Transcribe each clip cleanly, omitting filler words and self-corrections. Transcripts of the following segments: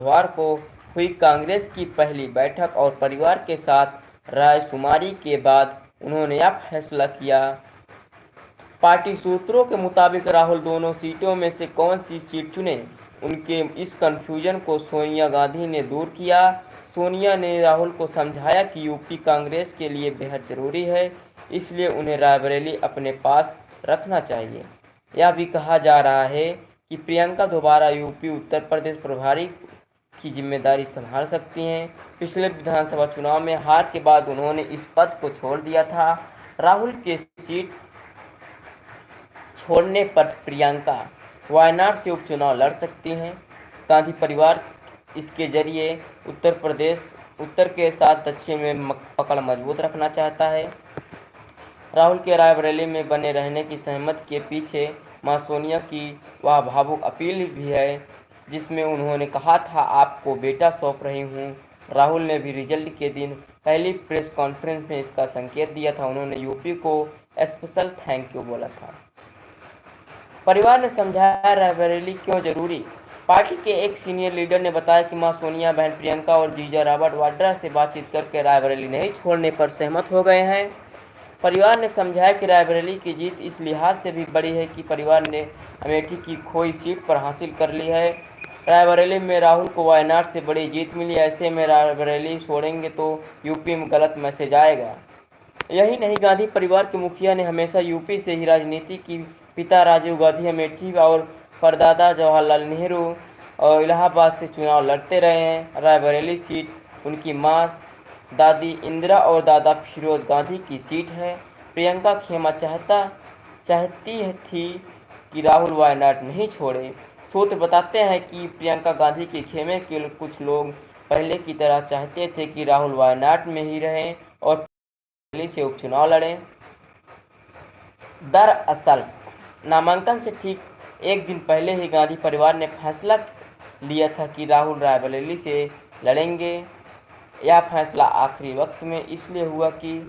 बुधवार को हुई कांग्रेस की पहली बैठक और परिवार के साथ रायशुमारी के बाद उन्होंने यह फैसला किया। पार्टी सूत्रों के मुताबिक राहुल दोनों सीटों में से कौन सी सीट चुने, उनके इस कन्फ्यूजन को सोनिया गांधी ने दूर किया। सोनिया ने राहुल को समझाया कि यूपी कांग्रेस के लिए बेहद जरूरी है, इसलिए उन्हें रायबरेली अपने पास रखना चाहिए। यह भी कहा जा रहा है कि प्रियंका दोबारा यूपी उत्तर प्रदेश प्रभारी की जिम्मेदारी संभाल सकती हैं। पिछले विधानसभा चुनाव में हार के बाद उन्होंने इस पद को छोड़ दिया था। राहुल के सीट छोड़ने पर प्रियंका वायनाड से उपचुनाव लड़ सकती हैं। गांधी परिवार इसके जरिए उत्तर के साथ दक्षिण में पकड़ मजबूत रखना चाहता है। राहुल के रायबरेली में बने रहने की सहमति के पीछे मां सोनिया की वह भावुक अपील भी है, जिसमें उन्होंने कहा था, आपको बेटा सौंप रही हूं। राहुल ने भी रिजल्ट के दिन पहली प्रेस कॉन्फ्रेंस में इसका संकेत दिया था। उन्होंने यूपी को स्पेशल थैंक यू बोला था। परिवार ने समझाया रायबरेली क्यों जरूरी। पार्टी के एक सीनियर लीडर ने बताया कि मां सोनिया, बहन प्रियंका और जीजा रॉबर्ट वाड्रा से बातचीत करके रायबरेली नहीं छोड़ने पर सहमत हो गए हैं। परिवार ने समझाया कि रायबरेली की जीत इस लिहाज से भी बड़ी है कि परिवार ने अमेठी की खोई सीट पर हासिल कर ली है। रायबरेली में राहुल को वायनाड से बड़ी जीत मिली, ऐसे में रायबरेली छोड़ेंगे तो यूपी में गलत मैसेज आएगा। यही नहीं, गांधी परिवार के मुखिया ने हमेशा यूपी से ही राजनीति की। पिता राजीव गांधी अमेठी और परदादा जवाहरलाल नेहरू और इलाहाबाद से चुनाव लड़ते रहे हैं। रायबरेली सीट उनकी मां दादी इंदिरा और दादा फिरोज गांधी की सीट है। प्रियंका खेमा चाहती थी कि राहुल वायनाड नहीं छोड़े। सूत्र बताते हैं कि प्रियंका गांधी के खेमे के कुछ लोग पहले की तरह चाहते थे कि राहुल वायनाड में ही रहें और दिल्ली से उपचुनाव लड़ें। दरअसल नामांकन से ठीक एक दिन पहले ही गांधी परिवार ने फैसला लिया था कि राहुल रायबरेली से लड़ेंगे। यह फैसला आखिरी वक्त में इसलिए हुआ कि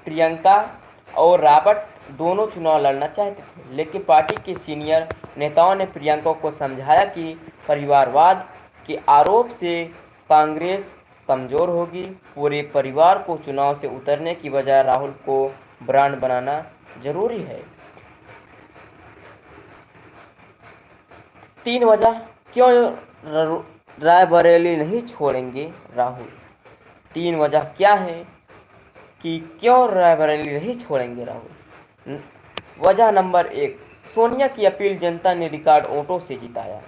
प्रियंका और रॉबर्ट दोनों चुनाव लड़ना चाहते थे, लेकिन पार्टी के सीनियर नेताओं ने प्रियंका को समझाया कि परिवारवाद के आरोप से कांग्रेस कमजोर होगी। पूरे परिवार को चुनाव से उतरने की बजाय राहुल को ब्रांड बनाना जरूरी है। 3 वजह क्यों रायबरेली नहीं छोड़ेंगे राहुल। 3 वजह क्या है कि क्यों रायबरेली नहीं छोड़ेंगे राहुल। वजह नंबर 1, सोनिया की अपील जनता ने रिकॉर्ड वोटों से जिताया।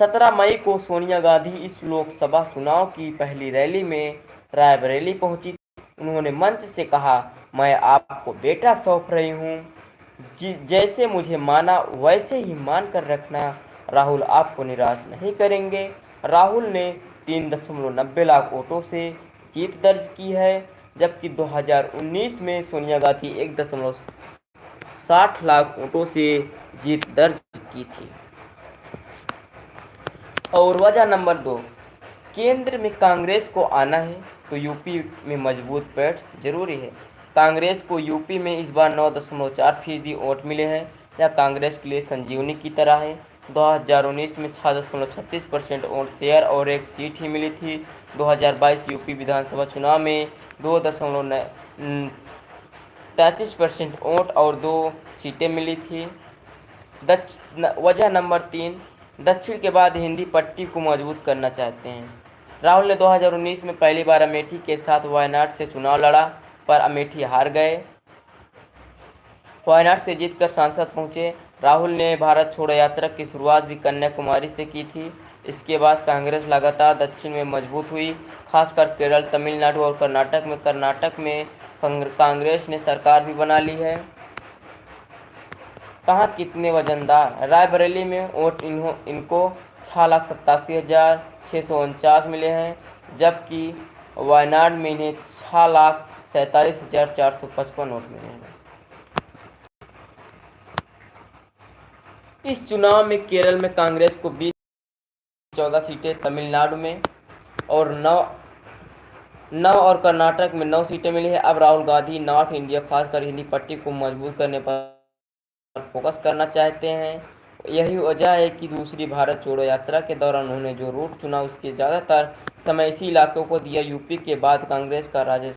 17 मई को सोनिया गांधी इस लोकसभा चुनाव की पहली रैली में रायबरेली पहुंची। उन्होंने मंच से कहा, मैं आपको बेटा सौंप रही हूं, जैसे मुझे माना वैसे ही मान कर रखना। राहुल आपको निराश नहीं करेंगे। राहुल ने 3.90 लाख वोटों से जीत दर्ज की है, जबकि 2019 में सोनिया गांधी 1.60 लाख वोटों से जीत दर्ज की थी। और वजह नंबर 2, केंद्र में कांग्रेस को आना है तो यूपी में मजबूत पैठ जरूरी है। कांग्रेस को यूपी में इस बार 9.4% वोट मिले हैं। यह कांग्रेस के लिए संजीवनी की तरह है। 2019 में 6.36% वोट शेयर और एक सीट ही मिली थी। 2022 यूपी विधानसभा चुनाव में 2.33% वोट और 2 सीटें मिली थी। वजह नंबर 3, दक्षिण के बाद हिंदी पट्टी को मजबूत करना चाहते हैं। राहुल ने 2019 में पहली बार अमेठी के साथ वायनाड से चुनाव लड़ा, पर अमेठी हार गए। वायनाड से जीतकर सांसद पहुंचे। राहुल ने भारत छोड़ो यात्रा की शुरुआत भी कन्याकुमारी से की थी। इसके बाद कांग्रेस लगातार दक्षिण में मजबूत हुई, खासकर केरल, तमिलनाडु और कर्नाटक में कांग्रेस ने सरकार भी बना ली है। कहाँ कितने वजनदार। रायबरेली में वोट इनको 6,87,649 मिले हैं, जबकि वायनाड में इन्हें 6,47,455 वोट मिले हैं। इस चुनाव में केरल में कांग्रेस को 14 सीटें, तमिलनाडु में और 9 और कर्नाटक में 9 सीटें मिली है। अब राहुल गांधी नॉर्थ इंडिया, खासकर हिंदी पट्टी को मजबूत करने पर फोकस करना चाहते हैं। यही वजह है कि दूसरी भारत जोड़ो यात्रा के दौरान उन्होंने जो रूट चुना उसके ज़्यादातर समय इसी इलाकों को दिया। यूपी के बाद कांग्रेस का राजस्थान